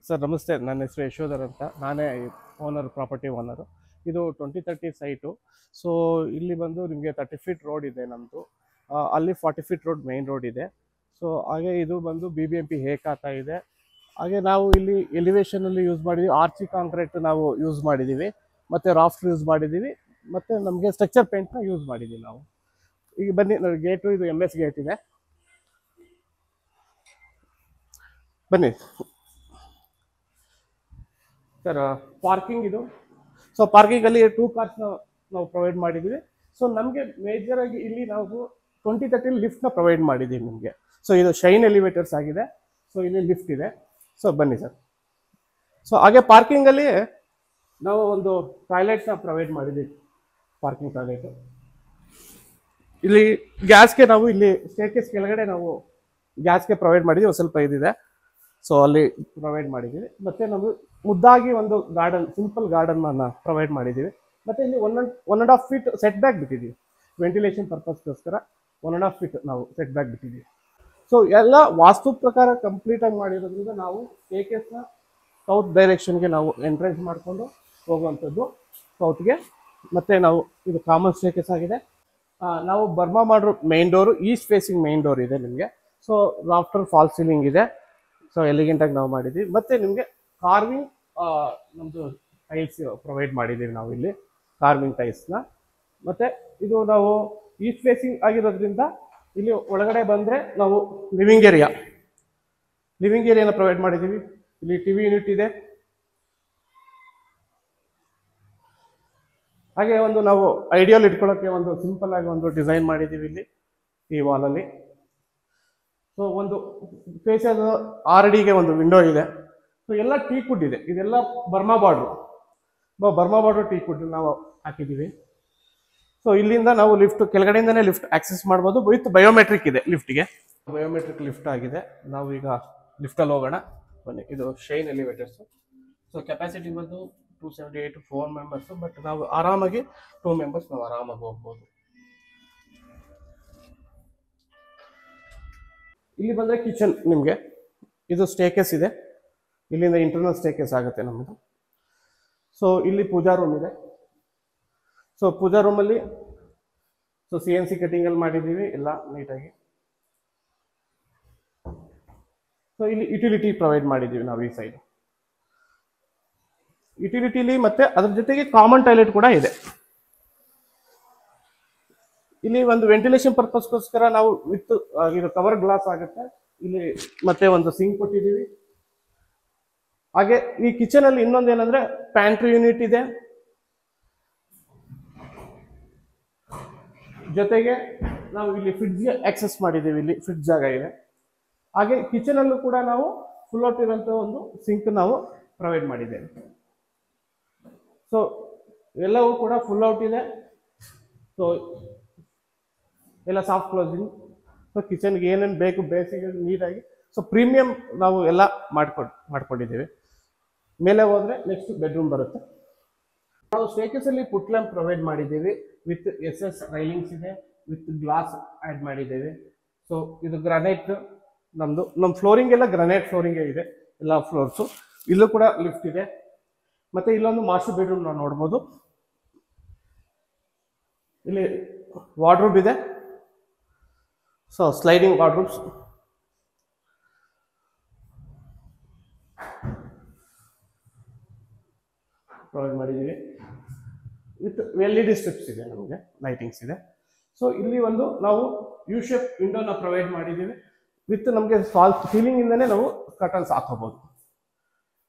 Sir ನಮಸ್ತೆ, ನನ್ನ ಹೆಸರು ಯಶೋಧರ್ ಅಂತ. ನಾನೇ ಪ್ರಾಪರ್ಟಿ ಓನರು. ಇದು 2030 ಸೈಟು. ಸೊ ಇಲ್ಲಿ ಬಂದು ನಿಮಗೆ 30 ಫೀಟ್ ರೋಡ್ ಇದೆ ನಮ್ಮದು. ಅಲ್ಲಿ 40 ಫೀಟ್ ರೋಡ್ ಮೇನ್ ರೋಡ್ ಇದೆ. ಸೊ ಹಾಗೆ ಇದು ಬಂದು BBMP ಹೇಕಾತ ಇದೆ. ಹಾಗೆ ನಾವು ಇಲ್ಲಿ ಎಲಿವೇಷನಲ್ಲಿ ಯೂಸ್ ಮಾಡಿದ್ದೀವಿ, ಆರ್ಚಿ ಕಾಂಕ್ರೀಟ್ ನಾವು ಯೂಸ್ ಮಾಡಿದ್ದೀವಿ, ಮತ್ತು ರಾಫ್ಟ್ ಯೂಸ್ ಮಾಡಿದ್ದೀವಿ, ಮತ್ತು ನಮಗೆ ಸ್ಟ್ರಕ್ಚರ್ ಪೇಂಟ್ನ ಯೂಸ್ ಮಾಡಿದ್ದೀವಿ ನಾವು. ಈಗ ಬನ್ನಿ, ಗೇಟು ಇದು MS ಗೇಟ್ ಇದೆ, ಬನ್ನಿ ಸರ್. ಪಾರ್ಕಿಂಗ್ ಇದು. ಸೊ ಪಾರ್ಕಿಂಗಲ್ಲಿ 2 ಕಾರ್ಸ್ ನಾವು ಪ್ರೊವೈಡ್ ಮಾಡಿದ್ದೀವಿ. ಸೊ ನಮಗೆ ಮೇಜರಾಗಿ ಇಲ್ಲಿ ನಾವು 2030 ಲಿಫ್ಟ್ನ ಪ್ರೊವೈಡ್ ಮಾಡಿದ್ದೀವಿ ನಿಮಗೆ. ಸೊ ಇದು ಶೈನ್ ಎಲಿವೇಟರ್ಸ್ ಆಗಿದೆ. ಸೊ ಇಲ್ಲಿ ಲಿಫ್ಟ್ ಇದೆ. ಸೊ ಬನ್ನಿ ಸರ್. ಸೊ ಹಾಗೆ ಪಾರ್ಕಿಂಗಲ್ಲಿ ನಾವು ಒಂದು ಟಾಯ್ಲೆಟ್ನ ಪ್ರೊವೈಡ್ ಮಾಡಿದ್ದೀವಿ, ಪಾರ್ಕಿಂಗ್ ಟಾಯ್ಲೆಟು. ಇಲ್ಲಿ ಗ್ಯಾಸ್ಗೆ ನಾವು ಇಲ್ಲಿ ಸ್ಟೇರ್ಕೇಸ್ ಕೆಳಗಡೆ ನಾವು ಗ್ಯಾಸ್ಗೆ ಪ್ರೊವೈಡ್ ಮಾಡಿದ್ದೀವಿ, ಒಂದು ಸ್ವಲ್ಪ ಇದಿದೆ. ಸೊ ಅಲ್ಲಿ ಪ್ರೊವೈಡ್ ಮಾಡಿದ್ದೀವಿ. ಮತ್ತು ನಾವು ಮುದ್ದಾಗಿ ಒಂದು ಗಾರ್ಡನ್, ಸಿಂಪಲ್ ಗಾರ್ಡನ್ನ ಪ್ರೊವೈಡ್ ಮಾಡಿದ್ದೀವಿ. ಮತ್ತು ಇಲ್ಲಿ 1.5 ಫೀಟ್ ಸೆಟ್ ಬ್ಯಾಕ್ ಬಿಟ್ಟಿದ್ದೀವಿ, ವೆಂಟಿಲೇಷನ್ ಪರ್ಪಸ್ಗೋಸ್ಕರ 1.5 ಫೀಟ್ ನಾವು ಸೆಟ್ ಬ್ಯಾಕ್ ಬಿಟ್ಟಿದ್ದೀವಿ. ಸೊ ಎಲ್ಲ ವಾಸ್ತು ಪ್ರಕಾರ ಕಂಪ್ಲೀಟಾಗಿ ಮಾಡಿರೋದ್ರಿಂದ ನಾವು ಸ್ಟೇರ್ಕೇಸ್ನ ಸೌತ್ ಡೈರೆಕ್ಷನ್ಗೆ ನಾವು ಎಂಟ್ರೆನ್ಸ್ ಮಾಡಿಕೊಂಡು ಹೋಗುವಂಥದ್ದು ಸೌತ್ಗೆ. ಮತ್ತು ನಾವು ಇದು ಕಾಮನ್ ಸ್ಟೇರ್ಕೇಸ್ ಆಗಿದೆ. ನಾವು ಬರ್ಮಾ ಮಾಡೋ main door East facing main door ಇದೆ ನಿಮಗೆ. ಸೊ ರಾಫ್ಟರ್ ಫಾಲ್ ಸೀಲಿಂಗ್ ಇದೆ. ಸೊ ಎಲಿಗೆಂಟಾಗಿ ನಾವು ಮಾಡಿದ್ದೀವಿ. ಮತ್ತು ನಿಮಗೆ ಕಾರ್ವಿಂಗ್ ನಮ್ಮದು ಟೈಲ್ಸ್ ಪ್ರೊವೈಡ್ ಮಾಡಿದ್ದೀವಿ ನಾವು ಇಲ್ಲಿ, ಕಾರ್ವಿಂಗ್ ಟೈಲ್ಸ್ನ. ಮತ್ತು ಇದು ನಾವು ಈಸ್ಟ್ ಫೇಸಿಂಗ್ ಆಗಿರೋದ್ರಿಂದ ಇಲ್ಲಿ ಒಳಗಡೆ ಬಂದರೆ ನಾವು ಲಿವಿಂಗ್ ಏರಿಯಾನ ಪ್ರೊವೈಡ್ ಮಾಡಿದ್ದೀವಿ. ಇಲ್ಲಿ TV ಯೂನಿಟ್ ಇದೆ. ಹಾಗೆ ಒಂದು ನಾವು ಐಡಿಯಲ್ ಇಟ್ಕೊಳ್ಳೋಕ್ಕೆ ಒಂದು ಸಿಂಪಲ್ ಆಗಿ ಒಂದು ಡಿಸೈನ್ ಮಾಡಿದ್ದೀವಿ ಇಲ್ಲಿ ಈ ವಾಲಲ್ಲಿ. ಸೊ ಒಂದು ಫೇಸಸ್ 6 ಅಡಿಗೆ ಒಂದು ವಿಂಡೋ ಇದೆ. ಸೊ ಎಲ್ಲ ಟೀಕ್ ವುಡ್ ಇದೆ. ಇದೆಲ್ಲ ಬರ್ಮಾ ಬಾರ್ಡ್ರು ಟೀಕ್ ವುಡ್ ನಾವು ಹಾಕಿದ್ದೀವಿ. ಸೊ ಇಲ್ಲಿಂದ ನಾವು ಲಿಫ್ಟ್ ಕೆಳಗಡೆಯಿಂದನೇ ಲಿಫ್ಟ್ ಆಕ್ಸೆಸ್ ಮಾಡ್ಬೋದು. ವಿತ್ ಬಯೋಮೆಟ್ರಿಕ್ ಇದೆ ಲಿಫ್ಟ್ಗೆ, ಬಯೋಮೆಟ್ರಿಕ್ ಲಿಫ್ಟ್ ಆಗಿದೆ. ನಾವು ಈಗ ಲಿಫ್ಟಲ್ಲಿ ಹೋಗೋಣ ಬನ್ನಿ. ಇದು ಶೈನ್ ಎಲಿವೇಟರ್ಸು. ಸೊ ಕೆಪಾಸಿಟಿ ಬಂದು 278 4 ಮೆಂಬರ್ಸು. ಬಟ್ ನಾವು ಆರಾಮಾಗಿ 2 ಮೆಂಬರ್ಸ್ ನಾವು ಆರಾಮಾಗಿ ಹೋಗ್ಬೋದು. ಇಲ್ಲಿ ಬಂದರೆ ಕಿಚನ್ ನಿಮಗೆ. ಇದು ಸ್ಟೇರ್ಕೇಸ್ ಇದೆ, ಇಲ್ಲಿಂದ ಇಂಟರ್ನಲ್ ಸ್ಟೇರ್ಕೇಸ್ ಆಗುತ್ತೆ ನಮ್ಮದು. ಸೊ ಇಲ್ಲಿ ಪೂಜಾ ರೂಮ್ ಇದೆ. ಸೊ ಪೂಜಾ ರೂಮಲ್ಲಿ CNC ಕಟಿಂಗಲ್ಲಿ ಮಾಡಿದ್ದೀವಿ ಎಲ್ಲ ನೀಟಾಗಿ. ಸೊ ಇಲ್ಲಿ ಯುಟಿಲಿಟಿ ಪ್ರೊವೈಡ್ ಮಾಡಿದ್ದೀವಿ ನಾವು ಈ ಸೈಡ್ ಯುಟಿಲಿಟಿಲಿ. ಮತ್ತು ಅದ್ರ ಜೊತೆಗೆ ಕಾಮನ್ ಟಾಯ್ಲೆಟ್ ಕೂಡ ಇದೆ. ಇಲ್ಲಿ ಒಂದು ವೆಂಟಿಲೇಷನ್ ಪರ್ಪಸ್ಗೋಸ್ಕರ ನಾವು ವಿತ್ ಇದು ಕವರ್ ಗ್ಲಾಸ್ ಆಗುತ್ತೆ ಇಲ್ಲಿ. ಮತ್ತೆ ಒಂದು ಸಿಂಕ್ ಕೊಟ್ಟಿದ್ದೀವಿ. ಹಾಗೆ ಈ ಕಿಚನ್ ಅಲ್ಲಿ ಇನ್ನೊಂದೇನಂದ್ರೆ ಪ್ಯಾಂಟ್ರಿ ಯೂನಿಟ್ ಇದೆ, ಜೊತೆಗೆ ನಾವು ಇಲ್ಲಿ ಫ್ರಿಡ್ಜ್ಗೆ ಆಕ್ಸೆಸ್ ಮಾಡಿದ್ದೀವಿ. ಇಲ್ಲಿ ಫ್ರಿಡ್ಜ್ ಜಾಗ ಇದೆ. ಹಾಗೆ ಕಿಚನ್ ಅಲ್ಲೂ ಕೂಡ ನಾವು ಫುಲ್ ಔಟ್ ಇರೋಂಥ ಒಂದು ಸಿಂಕ್ ನಾವು ಪ್ರೊವೈಡ್ ಮಾಡಿದ್ದೇವೆ. ಸೊ ಎಲ್ಲವೂ ಕೂಡ ಫುಲ್ ಔಟ್ ಇದೆ. ಸೊ ಎಲ್ಲ ಸಾಫ್ಟ್ ಕ್ಲೋಸಿಂಗ್. ಸೊ ಕಿಚನ್ಗೆ ಏನೇನು ಬೇಕು ಬೇಸಿಗೆ ನೀಟಾಗಿ ಸೊ ಪ್ರೀಮಿಯಂ ನಾವು ಎಲ್ಲ ಮಾಡ್ಕೊಂಡಿದ್ದೀವಿ. ಮೇಲೆ ಹೋದರೆ ನೆಕ್ಸ್ಟ್ ಬೆಡ್ರೂಮ್ ಬರುತ್ತೆ. ನಾವು ಸ್ಟೇರ್ಕೇಸಲ್ಲಿ ಪುಟ್ ಲ್ಯಾಂಪ್ ಪ್ರೊವೈಡ್ ಮಾಡಿದ್ದೀವಿ. ವಿತ್ SS ರೈಲಿಂಗ್ಸ್ ಇದೆ, ವಿತ್ ಗ್ಲಾಸ್ ಆ್ಯಡ್ ಮಾಡಿದ್ದೇವೆ. ಸೊ ಇದು ಗ್ರಾನೈಟ್ ನಮ್ಮದು. ನಮ್ಮ ಫ್ಲೋರಿಂಗ್ ಎಲ್ಲ ಗ್ರಾನೈಟ್ ಫ್ಲೋರಿಂಗೇ ಇದೆ ಎಲ್ಲ ಫ್ಲೋರ್ಸು. ಇಲ್ಲೂ ಕೂಡ ಲಿಫ್ಟ್ ಇದೆ. ಮತ್ತು ಇಲ್ಲೊಂದು ಮಾಸ್ಟರ್ ಬೆಡ್ರೂಮ್ ನಾವು ನೋಡ್ಬೋದು. ಇಲ್ಲಿ ವಾರ್ಡ್ರೋಬ್ ಇದೆ. So sliding wardrobes. ಪ್ರೊವೈಡ್ ಮಾಡಿದ್ದೀವಿ. ವಿತ್ LED ಸ್ಟ್ರಿಪ್ಸ್ ಇದೆ, ನಮಗೆ ಲೈಟಿಂಗ್ಸ್ ಇದೆ. ಸೊ ಇಲ್ಲಿ ಒಂದು ನಾವು ಯು ಶೇಪ್ ವಿಂಡೋನ ಪ್ರೊವೈಡ್ ಮಾಡಿದ್ದೀವಿ. ವಿತ್ ನಮಗೆ ಫಾಲ್ ಸೀಲಿಂಗಿಂದನೇ ನಾವು ಕರ್ಟನ್ಸ್ ಹಾಕೋಬಹುದು.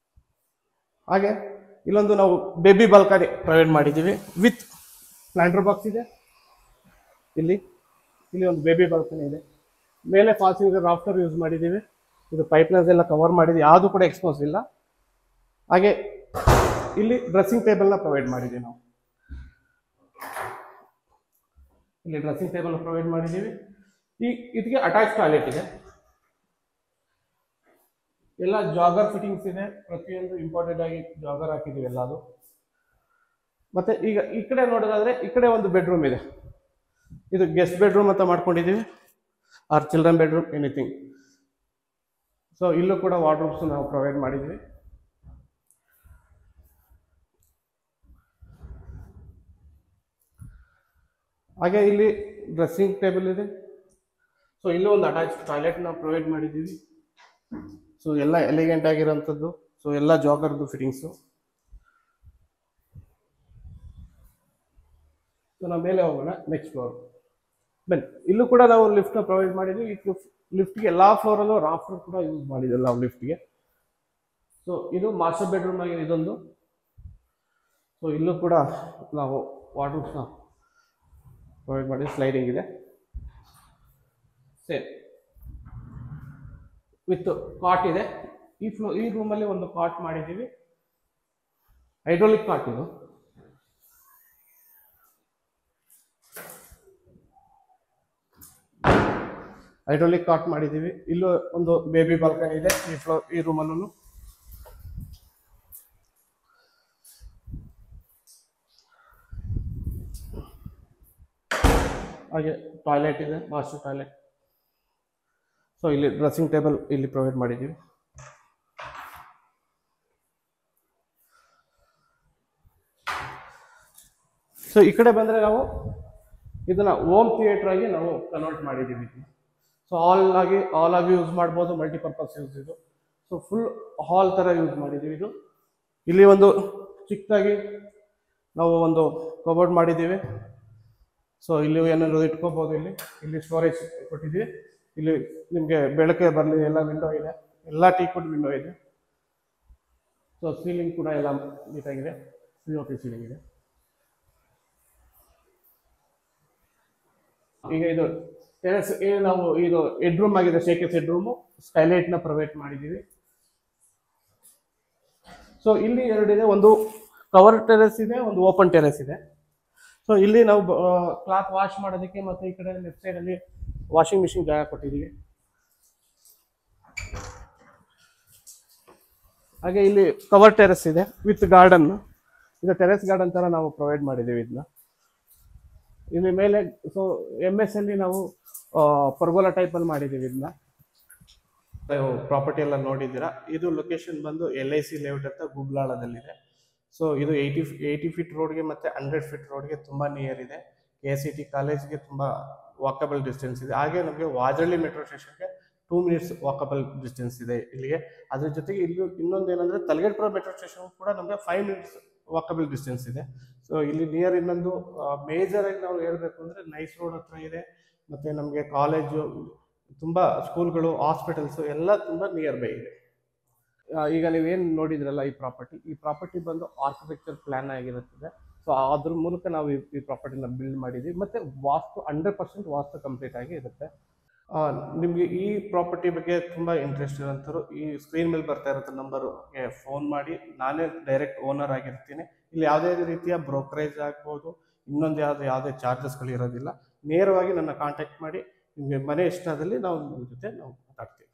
ಹಾಗೆ ಇಲ್ಲೊಂದು ನಾವು ಬೇಬಿ ಬಾಲ್ಕನಿ ಪ್ರೊವೈಡ್ ಮಾಡಿದ್ದೀವಿ. ವಿತ್ ಪ್ಲಾಂಟರ್ ಬಾಕ್ಸ್ ಇದೆ. ಇಲ್ಲಿ ಒಂದು ಬೇಬಿ ಬಾಲ್ಕನಿ ಇದೆ. ಮೇಲೆ ಫಾಲ್ಸಿಂಗ್ ರಾಫ್ಟರ್ ಯೂಸ್ ಮಾಡಿದ್ದೀವಿ. ಇದು ಪೈಪ್ಲೈನ್ಸ್ ಎಲ್ಲ ಕವರ್ ಮಾಡಿದ್ದೀವಿ, ಯಾವುದು ಕೂಡ ಎಕ್ಸ್ಪೋಸ್ ಇಲ್ಲ. ಹಾಗೆ ಇಲ್ಲಿ ಡ್ರೆಸ್ಸಿಂಗ್ ಟೇಬಲ್ನ ಪ್ರೊವೈಡ್ ಮಾಡಿದ್ದೀವಿ ನಾವು. ಇಲ್ಲಿ ಡ್ರೆಸ್ಸಿಂಗ್ ಟೇಬಲ್ ಪ್ರೊವೈಡ್ ಮಾಡಿದ್ದೀವಿ. ಇದಕ್ಕೆ ಅಟ್ಯಾಚ್ ಟಾಯ್ಲೆಟ್ ಇದೆ. ಎಲ್ಲ ಜಾಗರ್ ಫಿಟ್ಟಿಂಗ್ಸ್ ಇದೆ. ಪ್ರತಿಯೊಂದು ಇಂಪಾರ್ಟೆಂಟ್ ಆಗಿ ಜಾಗರ್ ಹಾಕಿದ್ದೀವಿ ಎಲ್ಲದು. ಮತ್ತೆ ಈಗ ಈ ಕಡೆ ನೋಡೋದಾದ್ರೆ ಈ ಕಡೆ ಒಂದು ಬೆಡ್ರೂಮ್ ಇದೆ. ಇದು ಗೆಸ್ಟ್ ಬೆಡ್ರೂಮ್ ಅಂತ ಮಾಡ್ಕೊಂಡಿದ್ದೀವಿ, or children bedroom anything. So ಇಲ್ಲೂ ಕೂಡ ವಾರ್ಡ್ರೋಬ್ಸ್ ನಾವು ಪ್ರೊವೈಡ್ ಮಾಡಿದ್ದೀವಿ. ಹಾಗೆ ಇಲ್ಲಿ ಡ್ರೆಸ್ಸಿಂಗ್ ಟೇಬಲ್ ಇದೆ. ಸೊ ಇಲ್ಲೂ ಒಂದು ಅಟ್ಯಾಚ್ ಟಾಯ್ಲೆಟ್ ನಾವು ಪ್ರೊವೈಡ್ ಮಾಡಿದ್ದೀವಿ. ಸೊ ಎಲ್ಲ ಎಲಿಗೆಂಟ್ ಆಗಿರೋಂಥದ್ದು. ಸೊ ಎಲ್ಲ ಜಾಗರ್ದು ಫಿಟ್ಟಿಂಗ್ಸು. ಸೊ ನಾವು ಮೇಲೆ ಹೋಗೋಣ, ನೆಕ್ಸ್ಟ್ ಫ್ಲೋರ್ ಬನ್ನಿ. ಇಲ್ಲೂ ಕೂಡ ನಾವು ಲಿಫ್ಟ್ನ ಪ್ರೊವೈಡ್ ಮಾಡಿದ್ವಿ. ಈ ಲಿಫ್ಟ್ಗೆ ಎಲ್ಲ ಫ್ಲೋರಲ್ಲೂ ರಾಫ್ಟರ್ ಕೂಡ ಯೂಸ್ ಮಾಡಿದ್ವಿ ನಾವು ಲಿಫ್ಟ್ಗೆ. ಸೊ ಇದು ಮಾಸ್ಟರ್ ಬೆಡ್ರೂಮ್ ಆಗಿದೆ ಇದೊಂದು. ಸೊ ಇಲ್ಲೂ ಕೂಡ ನಾವು ವಾರ್ಡ್ರೋಬ್ಸ್ನ ಪ್ರೊವೈಡ್ ಮಾಡಿ ಸ್ಲೈಡಿಂಗ್ ಇದೆ ಸೇಮ್ ವಿತ್ ಕಾಟ್ ಇದೆ. ಈ ರೂಮಲ್ಲಿ ಒಂದು ಕಾಟ್ ಮಾಡಿದ್ದೀವಿ, ಹೈಡ್ರೋಲಿಕ್ ಕಾಟ್ ಇದು. ಹೈಡ್ರೋಲಿಕ್ ಕಾಟ್ ಮಾಡಿದ್ದೀವಿ. ಇಲ್ಲೂ ಒಂದು ಬೇಬಿ ಬಾಲ್ಕನಿ ಇದೆ ಈ ರೂಮಲ್ಲೂ. ಹಾಗೆ ಟಾಯ್ಲೆಟ್ ಇದೆ, ಮಾಸ್ಟರ್ ಟಾಯ್ಲೆಟ್. ಸೊ ಇಲ್ಲಿ ಡ್ರೆಸ್ಸಿಂಗ್ ಟೇಬಲ್ ಇಲ್ಲಿ ಪ್ರೊವೈಡ್ ಮಾಡಿದ್ದೀವಿ. ಸೊ ಈ ಕಡೆ ಬಂದರೆ ನಾವು ಇದನ್ನ ಹೋಮ್ ಥಿಯೇಟರ್ ಆಗಿ ನಾವು ಕನ್ವರ್ಟ್ ಮಾಡಿದ್ದೀವಿ. ಸೊ ಆಲ್ ಆಗಿ ಯೂಸ್ ಮಾಡ್ಬೋದು, ಮಲ್ಟಿಪರ್ಪಸ್ ಯೂಸ್ ಇದು. ಸೊ ಫುಲ್ ಹಾಲ್ ಥರ ಯೂಸ್ ಮಾಡಿದ್ದೀವಿ ಇದು. ಇಲ್ಲಿ ಒಂದು ಚಿಕ್ಕದಾಗಿ ನಾವು ಒಂದು ಕಬೋರ್ಡ್ ಮಾಡಿದ್ದೀವಿ. ಸೊ ಇಲ್ಲಿ ಏನಾದರೂ ಇಟ್ಕೋಬೋದು. ಇಲ್ಲಿ ಸ್ಟೋರೇಜ್ ಕೊಟ್ಟಿದ್ದೀವಿ. ಇಲ್ಲಿ ನಿಮಗೆ ಬೆಳಕೆ ಬರಲಿ, ಎಲ್ಲ ವಿಂಡೋ ಇದೆ, ಎಲ್ಲ ಟೀಕ್ವುಡ್ ವಿಂಡೋ ಇದೆ. ಸೊ ಸೀಲಿಂಗ್ ಕೂಡ ಎಲ್ಲ ನೀಟಾಗಿದೆ, POP ಸೀಲಿಂಗ್ ಇದೆ. ಈಗ ಇದು ಟೆರೆಸ್ ನಾವು ಇದು ಹೆಡ್ ರೂಮ್ ಆಗಿದೆ, ಶೇಕೇಸ್ ಹೆಡ್ ರೂಮು. ಸ್ಕೈಲೈಟ್ನ ಪ್ರೊವೈಡ್ ಮಾಡಿದ್ದೀವಿ. ಸೊ ಇಲ್ಲಿ ಎರಡಿದೆ, ಒಂದು ಕವರ್ ಟೆರೆಸ್ ಇದೆ, ಒಂದು ಓಪನ್ ಟೆರೆಸ್ ಇದೆ. ಸೊ ಇಲ್ಲಿ ನಾವು ಕ್ಲಾತ್ ವಾಶ್ ಮಾಡೋದಕ್ಕೆ ಮತ್ತು ಈ ಕಡೆ ಲೆಫ್ಟ್ ಸೈಡಲ್ಲಿ ವಾಷಿಂಗ್ ಮಿಷಿನ್ ಜಾಗ ಕೊಟ್ಟಿದ್ದೀವಿ. ಹಾಗೆ ಇಲ್ಲಿ ಕವರ್ ಟೆರೆಸ್ ಇದೆ ವಿತ್ ಗಾರ್ಡನ್. ಇದು ಟೆರೆಸ್ ಗಾರ್ಡನ್ ಥರ ನಾವು ಪ್ರೊವೈಡ್ ಮಾಡಿದ್ದೀವಿ ಇದನ್ನ. ಇಲ್ಲಿ ಮೇಲೆ ಸೊ MS ಅಲ್ಲಿ ನಾವು ಪರ್ಗೋಲಾ ಟೈಪಲ್ಲಿ ಮಾಡಿದ್ದೀವಿ ಇದನ್ನ. ಪ್ರಾಪರ್ಟಿ ಎಲ್ಲ ನೋಡಿದ್ದೀರಾ. ಇದು ಲೊಕೇಶನ್ ಬಂದು LIC ಲೇಔಟ್ ಅಂತ ಗುಬ್ಲಾಳದಲ್ಲಿದೆ. ಸೊ ಇದು 80 ಫೀಟ್ ರೋಡ್ಗೆ ಮತ್ತು 100 ಫೀಟ್ ರೋಡ್ಗೆ ತುಂಬ ನಿಯರ್ ಇದೆ. KCT ಕಾಲೇಜ್ಗೆ ತುಂಬ ವಾಕಬಲ್ ಡಿಸ್ಟೆನ್ಸ್ ಇದೆ. ಹಾಗೆ ನಮಗೆ ವಾಜಳ್ಳಿ ಮೆಟ್ರೋ ಸ್ಟೇಷನ್ಗೆ 2 ಮಿನಿಟ್ಸ್ ವಾಕಬಲ್ ಡಿಸ್ಟೆನ್ಸ್ ಇದೆ ಇಲ್ಲಿಗೆ. ಅದ್ರ ಜೊತೆಗೆ ಇನ್ನೊಂದು ಏನಂದರೆ ತಲಗೇಟ್ಪುರ ಮೆಟ್ರೋ ಸ್ಟೇಷನ್ ಕೂಡ ನಮಗೆ 5 ಮಿನಿಟ್ಸ್ ವಾಕಬಲ್ ಡಿಸ್ಟೆನ್ಸ್ ಇದೆ. ಸೊ ಇಲ್ಲಿ ನಿಯರ್ ಇನ್ನೊಂದು ಮೇಜರ್ ಆಗಿ ನಾವು ಹೇಳಬೇಕು ಅಂದರೆ ನೈಸ್ ರೋಡ್ ಹತ್ರ ಇದೆ. ಮತ್ತು ನಮಗೆ ಕಾಲೇಜು, ತುಂಬ ಸ್ಕೂಲ್ಗಳು, ಹಾಸ್ಪಿಟಲ್ಸು ಎಲ್ಲ ತುಂಬ ನಿಯರ್ ಬೈ ಇದೆ. ಈಗ ನೀವೇನು ನೋಡಿದ್ರಲ್ಲ ಈ ಪ್ರಾಪರ್ಟಿ ಬಂದು ಆರ್ಕಿಟೆಕ್ಚರ್ ಪ್ಲ್ಯಾನ್ ಆಗಿರುತ್ತದೆ. ಸೊ ಅದ್ರ ಮೂಲಕ ನಾವು ಈ ಪ್ರಾಪರ್ಟಿನ ಬಿಲ್ಡ್ ಮಾಡಿದ್ದೀವಿ. ಮತ್ತು ವಾಸ್ತು 100% ವಾಸ್ತು ಕಂಪ್ಲೀಟ್ ಆಗಿ ಇರುತ್ತೆ. ನಿಮಗೆ ಈ ಪ್ರಾಪರ್ಟಿ ಬಗ್ಗೆ ತುಂಬ ಇಂಟ್ರೆಸ್ಟ್ ಇರೋಂಥವ್ರು ಈ ಸ್ಕ್ರೀನ್ ಮೇಲೆ ಬರ್ತಾ ಇರೋಂಥ ನಂಬರ್ಗೆ ಫೋನ್ ಮಾಡಿ. ನಾನೇ ಡೈರೆಕ್ಟ್ ಓನರ್ ಆಗಿರ್ತೀನಿ. ಇಲ್ಲಿ ಯಾವುದೇ ರೀತಿಯ ಬ್ರೋಕರೇಜ್ ಆಗ್ಬೋದು, ಇನ್ನೊಂದು ಯಾವುದೇ ಚಾರ್ಜಸ್ಗಳು ಇರೋದಿಲ್ಲ. ನೇರವಾಗಿ ನನ್ನ ಕಾಂಟ್ಯಾಕ್ಟ್ ಮಾಡಿ ನಿಮಗೆ ಮನೆ ಇಷ್ಟ ಆದಲ್ಲಿ ನಾವು ನಿಮ್ಮ ಜೊತೆ ನಾವು ಮಾತಾಡ್ತೀವಿ.